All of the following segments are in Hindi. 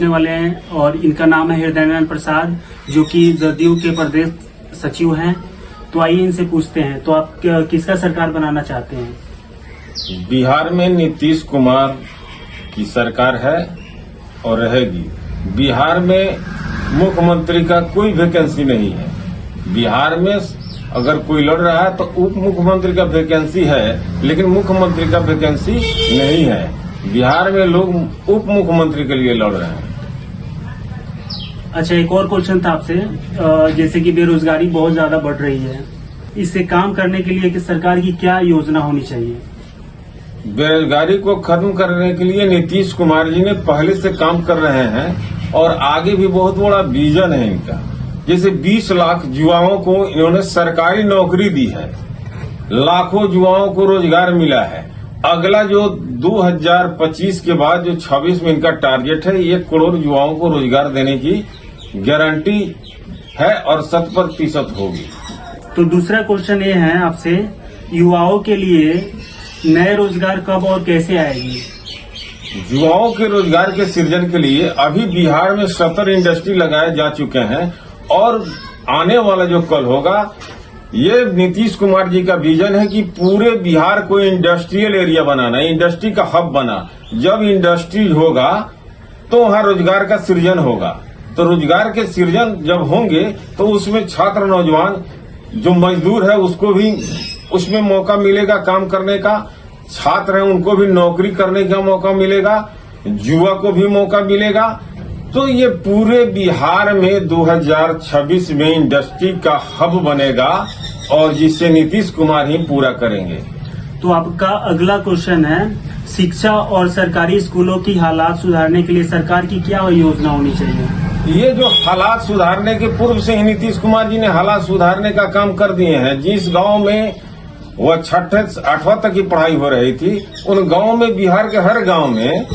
पूछने वाले हैं और इनका नाम है हृदय प्रसाद, जो कि जदयू के प्रदेश सचिव हैं। तो आइए इनसे पूछते हैं, तो आप किसका सरकार बनाना चाहते हैं? बिहार में नीतीश कुमार की सरकार है और रहेगी। बिहार में मुख्यमंत्री का कोई वैकेंसी नहीं है। बिहार में अगर कोई लड़ रहा है तो उप मुख्यमंत्री का वैकेंसी है, लेकिन मुख्यमंत्री का वैकेंसी नहीं है। बिहार में लोग उप मुख्यमंत्री के लिए लड़ रहे हैं। अच्छा, एक और क्वेश्चन था आपसे, जैसे कि बेरोजगारी बहुत ज्यादा बढ़ रही है, इससे काम करने के लिए कि सरकार की क्या योजना होनी चाहिए? बेरोजगारी को खत्म करने के लिए नीतीश कुमार जी ने पहले से काम कर रहे हैं और आगे भी बहुत बड़ा विजन है इनका। जैसे 20 लाख युवाओं को इन्होंने सरकारी नौकरी दी है, लाखों युवाओं को रोजगार मिला है। अगला जो 2025 के बाद जो 26 में इनका टारगेट है, 1 करोड़ युवाओं को रोजगार देने की गारंटी है और 100% होगी। तो दूसरा क्वेश्चन ये है आपसे, युवाओं के लिए नए रोजगार कब और कैसे आएगी? युवाओं के रोजगार के सृजन के लिए अभी बिहार में 70 इंडस्ट्री लगाए जा चुके हैं और आने वाला जो कल होगा, ये नीतीश कुमार जी का विजन है कि पूरे बिहार को इंडस्ट्रियल एरिया बनाना, इंडस्ट्री का हब बना। जब इंडस्ट्री होगा तो वहाँ रोजगार का सृजन होगा। तो रोजगार के सृजन जब होंगे तो उसमें छात्र नौजवान जो मजदूर है उसको भी उसमें मौका मिलेगा काम करने का, छात्र हैं उनको भी नौकरी करने का मौका मिलेगा, युवा को भी मौका मिलेगा। तो ये पूरे बिहार में 2026 में इंडस्ट्री का हब बनेगा और जिसे नीतीश कुमार ही पूरा करेंगे। तो आपका अगला क्वेश्चन है, शिक्षा और सरकारी स्कूलों की हालात सुधारने के लिए सरकार की क्या योजना होनी चाहिए? ये जो हालात सुधारने के पूर्व से ही नीतीश कुमार जी ने हालात सुधारने का काम कर दिए हैं। जिस गांव में वह 6वीं से 8वीं तक की पढ़ाई हो रही थी, उन गांव में, बिहार के हर गांव में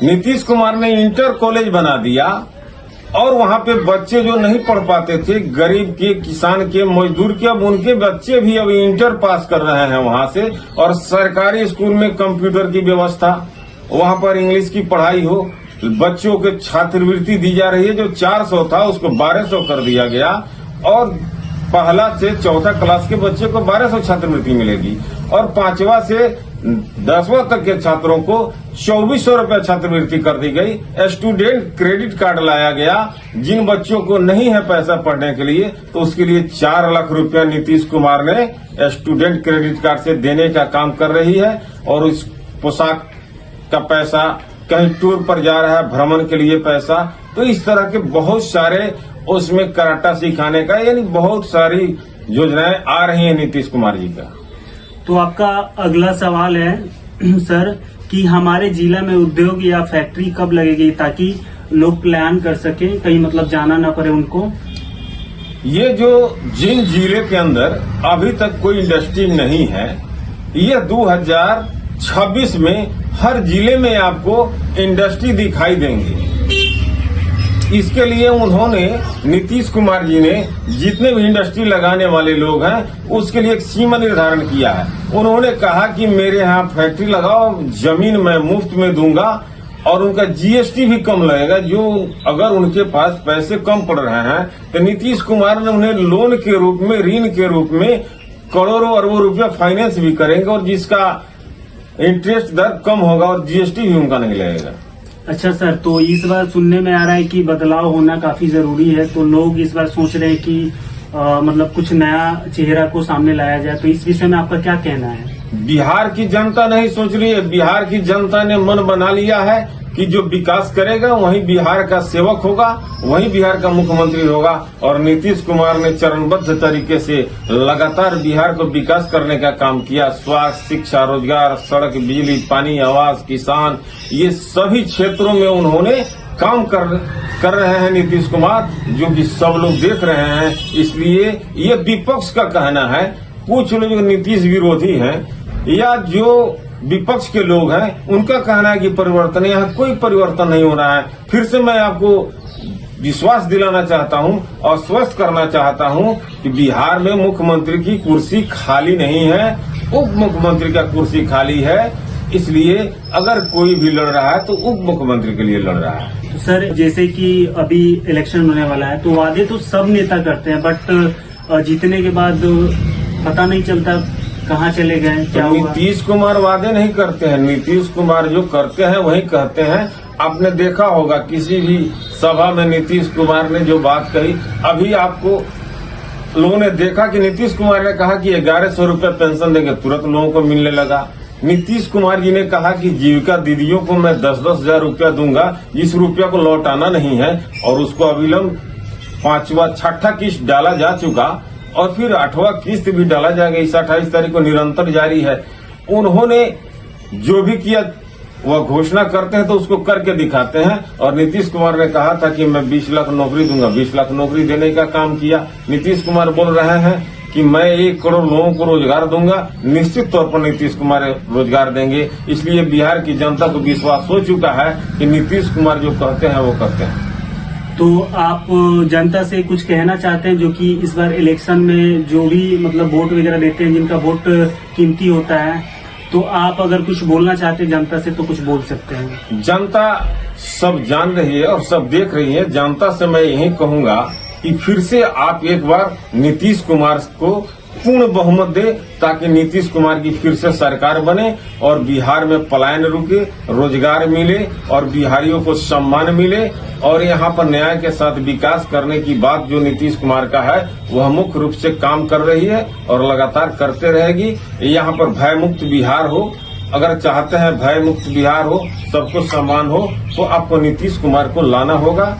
नीतीश कुमार ने इंटर कॉलेज बना दिया और वहां पे बच्चे जो नहीं पढ़ पाते थे, गरीब के, किसान के, मजदूर के, अब उनके बच्चे भी अब इंटर पास कर रहे हैं वहां से। और सरकारी स्कूल में कंप्यूटर की व्यवस्था, वहां पर इंग्लिश की पढ़ाई हो, बच्चों के छात्रवृत्ति दी जा रही है। जो 400 था उसको 1200 कर दिया गया और पहला से 4th क्लास के बच्चे को 1200 छात्रवृत्ति मिलेगी और 5वां से 10वां तक के छात्रों को 2400 रुपए छात्रवृत्ति कर दी गई। स्टूडेंट क्रेडिट कार्ड लाया गया। जिन बच्चों को नहीं है पैसा पढ़ने के लिए तो उसके लिए 4 लाख रुपया नीतीश कुमार ने स्टूडेंट क्रेडिट कार्ड से देने का काम कर रही है। और उस पोशाक का पैसा, कहीं टूर पर जा रहा है भ्रमण के लिए पैसा, तो इस तरह के बहुत सारे, उसमें कराटा सिखाने का, यानी बहुत सारी योजनाएं आ रही हैं नीतीश कुमार जी का। तो आपका अगला सवाल है सर, कि हमारे जिला में उद्योग या फैक्ट्री कब लगेगी ताकि लोग प्लान कर सकें, कहीं मतलब जाना ना पड़े उनको? ये जो जिन जिले के अंदर अभी तक कोई इंडस्ट्री नहीं है, ये 2026 में हर जिले में आपको इंडस्ट्री दिखाई देंगे। इसके लिए उन्होंने, नीतीश कुमार जी ने जितने भी इंडस्ट्री लगाने वाले लोग हैं उसके लिए एक सीमा निर्धारण किया है। उन्होंने कहा कि मेरे यहाँ फैक्ट्री लगाओ, जमीन मैं मुफ्त में दूंगा और उनका जीएसटी भी कम लगेगा। जो अगर उनके पास पैसे कम पड़ रहे हैं तो नीतीश कुमार ने उन्हें लोन के रूप में, ऋण के रूप में करोड़ों अरबों रुपया फाइनेंस भी करेंगे और जिसका इंटरेस्ट दर कम होगा और जीएसटी भी उनका नहीं लगेगा। अच्छा सर, तो इस बार सुनने में आ रहा है कि बदलाव होना काफी जरूरी है, तो लोग इस बार सोच रहे हैं कि मतलब कुछ नया चेहरा को सामने लाया जाए, तो इस विषय में आपका क्या कहना है? बिहार की जनता नहीं सोच रही है। बिहार की जनता ने मन बना लिया है कि जो विकास करेगा वही बिहार का सेवक होगा, वही बिहार का मुख्यमंत्री होगा। और नीतीश कुमार ने चरणबद्ध तरीके से लगातार बिहार को विकास करने का काम किया। स्वास्थ्य, शिक्षा, रोजगार, सड़क, बिजली, पानी, आवास, किसान, ये सभी क्षेत्रों में उन्होंने काम कर रहे हैं नीतीश कुमार, जो कि सब लोग देख रहे हैं। इसलिए ये विपक्ष का कहना है, कुछ लोग नीतीश विरोधी हैं या जो विपक्ष के लोग हैं, उनका कहना है कि परिवर्तन, यहाँ कोई परिवर्तन नहीं हो रहा है। फिर से मैं आपको विश्वास दिलाना चाहता हूँ और स्वस्थ करना चाहता हूँ कि बिहार में मुख्यमंत्री की कुर्सी खाली नहीं है, उप मुख्यमंत्री का कुर्सी खाली है। इसलिए अगर कोई भी लड़ रहा है तो उप मुख्यमंत्री के लिए लड़ रहा है। सर जैसे कि अभी इलेक्शन होने वाला है तो वादे तो सब नेता करते हैं बट जीतने के बाद पता नहीं चलता कहाँ चले गए क्या तो हुआ। नीतीश कुमार वादे नहीं करते हैं, नीतीश कुमार जो करते हैं वही कहते हैं। आपने देखा होगा किसी भी सभा में नीतीश कुमार ने जो बात कही, अभी आपको लोगों ने देखा कि नीतीश कुमार ने कहा कि 1100 रुपये पेंशन देंगे, तुरंत लोगों को मिलने लगा। नीतीश कुमार जी ने कहा कि जीविका दीदियों को मैं 10-10 हजार रुपया दूंगा, जिस रुपया को लौटाना नहीं है, और उसको अविलंब 5वां 6ठा किस्त डाला जा चुका और फिर 8वां किस्त भी डाला जाएगा। इस 28 तारीख को निरंतर जारी है। उन्होंने जो भी किया वह घोषणा करते हैं तो उसको करके दिखाते हैं। और नीतीश कुमार ने कहा था कि मैं 20 लाख नौकरी दूंगा, 20 लाख नौकरी देने का काम किया। नीतीश कुमार बोल रहे हैं कि मैं 1 करोड़ लोगों को रोजगार दूंगा। निश्चित तौर पर नीतीश कुमार रोजगार देंगे। इसलिए बिहार की जनता को विश्वास हो चुका है कि नीतीश कुमार जो कहते हैं वो करते हैं। तो आप जनता से कुछ कहना चाहते हैं जो कि इस बार इलेक्शन में जो भी मतलब वोट वगैरह देते हैं, जिनका वोट कीमती होता है, तो आप अगर कुछ बोलना चाहते हैं जनता से तो कुछ बोल सकते हैं। जनता सब जान रही है और सब देख रही है। जनता से मैं यही कहूंगा कि फिर से आप एक बार नीतीश कुमार को पूर्ण बहुमत दे, ताकि नीतीश कुमार की फिर से सरकार बने और बिहार में पलायन रुके, रोजगार मिले और बिहारियों को सम्मान मिले। और यहाँ पर न्याय के साथ विकास करने की बात जो नीतीश कुमार का है वह मुख्य रूप से काम कर रही है और लगातार करते रहेगी। यहाँ पर भय मुक्त बिहार हो, अगर चाहते हैं भय मुक्त बिहार हो, सबको सम्मान हो, तो आपको नीतीश कुमार को लाना होगा।